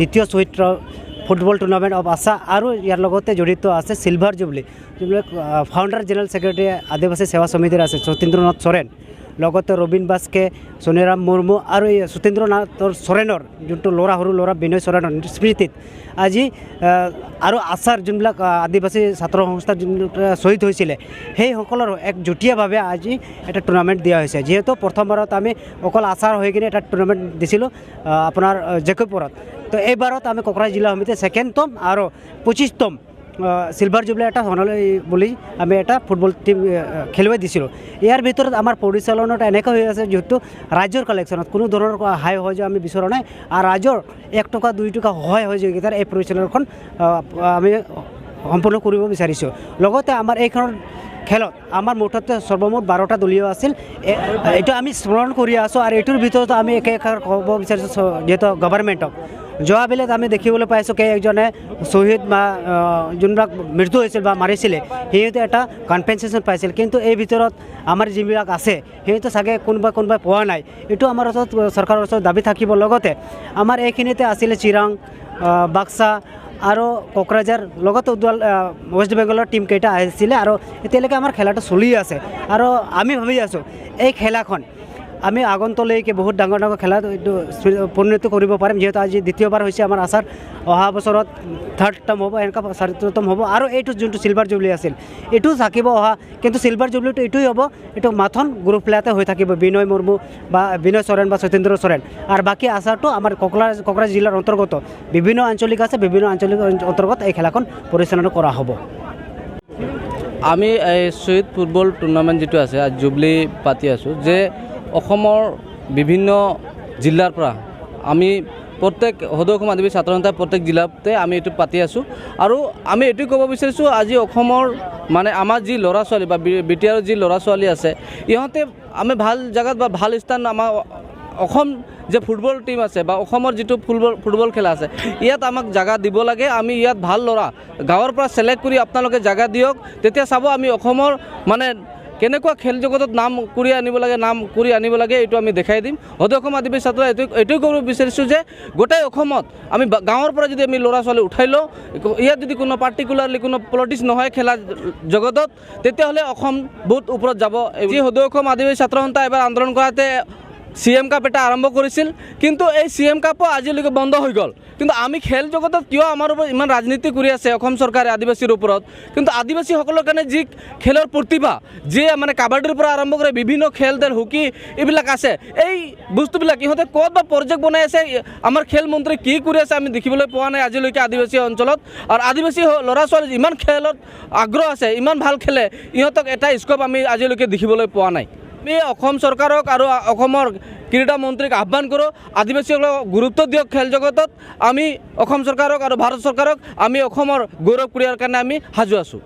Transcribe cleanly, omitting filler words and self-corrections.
দ্বিতীয় শহীদ football tournament of আশা और यार लगते जड़ित आसे silver jubilee jubilee founder general secretary आदिवासी सेवा समितिर आसे सत्येंद्रनाथ सोरेन लगते रबिन बास्के सोनेराम मुर्मू और सत्येंद्रनाथ सोरेनर जो लड़ा सरू लड़ा विनय सोरेनर स्मृति आज और आशार जोनबिलाक आदिवासी छात्र संस्था जो शहीद होइसिले সেই সকলৰ এক যুটীয়াভাৱে আজি এটা টুৰ্নামেণ্ট দিয়া হৈছে যেহেতু প্ৰথমবাৰত আমি অকল আশাৰ হৈ কিনে এটা টুৰ্নামেণ্ট দিছিলোঁ আপোনাৰ জেকবপুৰত তো এইবাৰত আমি কোকৰাঝাৰ জিলা সমিতি সেকেন্ডতম আৰু 25তম সিলভাৰ জুবলি এটা হনলৈ বুলি আমি এটা ফুটবল টিম খেলুৱাই দিছিলোঁ ইয়াৰ ভিতৰত আমাৰ পৰিচালনাত এনেকুৱা হৈ আছে যেহেতু ৰাজ্যৰ কালেকশ্যনত কোনো ধৰণৰ হাই হয় যে আমি বিচৰা নাই আৰু ৰাজ্যৰ 1 টকা 2 টকা হয় হৈ যায় এই পৰিচালনাখন আমি সম্পূৰ্ণ কৰিব বিচাৰিছোঁ লগতে আমাৰ এইখন খেলত আমাৰ মুঠতে সৰ্বমুঠ 12টা দলীয় আছিল এটা আমি স্মৰণ কৰি আছোঁ আৰু এইটোৰ ভিতৰত আমি একেষাৰ ক'ব বিচাৰিছোঁ যেহেতু গভৰ্ণমেণ্টক যোৱা বেলেগ আমি দেখিবলৈ পাইছোঁ যে একজনে শহীদ বা যোনবিলাক মৃত্যু হৈছিল বা মাৰিছিলে সিহঁতে এটা কম্পেনচেশ্যন পাইছিল কিন্তু এই ভিতৰত আমাৰ যিবিলাক আছে সিহঁতে চাগে কোনোবাই পোৱা নাই এইটো আমাৰ ওচৰত চৰকাৰৰ ওচৰত দাবী থাকিব লগতে আমাৰ এইখিনিতে আছিলে চিৰাং বাক্সা আৰু কোকৰাঝাৰ লগতে ৱেষ্ট বেংগলৰ টিম কেইটা আহিছিলে আৰু এতিয়ালৈকে আমাৰ খেলাটো চলি আছে আৰু আমি ভাবি আছোঁ এই খেলাখন আমি আগন্তলৈকে বহুত ডাঙৰ ডাঙৰ খেলা পৰিণত কৰিব পাৰিম যেহেতু আজি দ্বিতীয়বাৰ হৈছে আমাৰ আশাৰ অহা বছৰত 3rd টাৰ্ম হ'ব এনেকুৱা 4ৰ্থম হ'ব আৰু এইটো যোনটো সিলভাৰ জুবলি আছিল এইটো থাকিব অহা কিন্তু সিলভাৰ জুবলিটো এইটোই হ'ব এইটো মাথন গ্ৰুপ প্লেয়াতে হৈ থাকিব বিনয় মুৰ্মু বা বিনয় সোৰেন বা সত্যেন্দ্ৰ সোৰেন আৰু বাকী আশাটো আমাৰ কোকৰাঝাৰ জিলাৰ অন্তৰ্গত বিভিন্ন আঞ্চলিক আছে বিভিন্ন আঞ্চলিক অন্তৰ্গত এই খেলাখন পৰিচালনা কৰা হ'ব আমি এই শহীদ ফুটবল টুৰ্নামেণ্ট যেটো আছে আজ জুবলি পাতি আছোঁ যে অসমৰ বিভিন্ন জিলাৰ পৰা আমি প্ৰত্যেক সদৌ অসম আদিবাসী ছাত্ৰ সন্থাৰ প্ৰত্যেক জিলাতে আমি এইটো পাতি আছোঁ আৰু আমি এইটো ক'ব বিচাৰিছোঁ আজি অসমৰ মানে আমাৰ যি ল'ৰা ছোৱালী বা বিটিআৰৰ যি ল'ৰা ছোৱালী আছে ইহঁতে আমি ভাল জায়গাত বা ভাল স্থান আমাৰ অসম যে ফুটবল টিম আছে বা অসমৰ যিটো ফুটবল খেলা আছে ইয়াত আমাক জায়গা দিব লাগে আমি ইয়াত ভাল ল'ৰা গাঁৱৰ পৰা সিলেক্ট কৰি আপোনালোকে জায়গা দিয়ক তেতিয়া চাব আমি অসমৰ মানে কেনেকুৱা খেল জগতত নাম কৰি আনিব লাগে এইটো আমি দেখাই দিম সদৌ অসম আদিবাসী ছাত্ৰ এইটোৱে ক'ব বিচাৰিছোঁ যে গোটেই অসমত আমি গাঁৱৰ পৰা যদি আমি ল'ৰা ছোৱালী উঠাই লওঁ ইয়াত যদি কোনো পাৰ্টিকুলাৰলি কোনো পলিটিক্স নহয় খেলা জগতত তেতিয়াহ'লে অসম বহুত ওপৰত যাব যি সদৌ অসম আদিবাসী ছাত্ৰ সন্থা এবাৰ আন্দোলন কৰাতে CM কাপ এটা আৰম্ভ কৰিছিল কিন্তু এই CM কাপো আজিলৈকে বন্ধ হৈ গ'ল কিন্তু আমি খেল জগতত কিয় আমাৰ ওপৰত ইমান ৰাজনীতি কৰি আছে অসম চৰকাৰে আদিবাসীৰ ওপৰত কিন্তু আদিবাসীসকলৰ কাৰণে যি খেলৰ প্ৰতিভা যি মানে কাবাডীৰ পৰা আৰম্ভ কৰি বিভিন্ন খেল দেৰ হকী এইবিলাক আছে এই বস্তুবিলাক ইহঁতে ক'ত বা প্ৰজেক্ট বনাই আছে আমাৰ খেল মন্ত্ৰী কি কৰি আছে আমি দেখিবলৈ পোৱা নাই আজিলৈকে আদিবাসী অঞ্চলত আৰু আদিবাসী ল'ৰা ছোৱালী ইমান খেলত আগ্ৰহ আছে ইমান ভাল খেলে ইহঁতক এটা স্কোপ আমি আজিলৈকে দেখিবলৈ পোৱা নাই আমি অসম চৰকাৰক আৰু অসমৰ ক্ৰীড়া মন্ত্ৰীক আহ্বান কৰোঁ আদিবাসীসকলক গুৰুত্ব দিয়ক খেল জগতত আমি অসম চৰকাৰক আৰু ভাৰত চৰকাৰক আমি অসমৰ গৌৰৱ কঢ়িয়াৰ কাৰণে আমি সাজু আছোঁ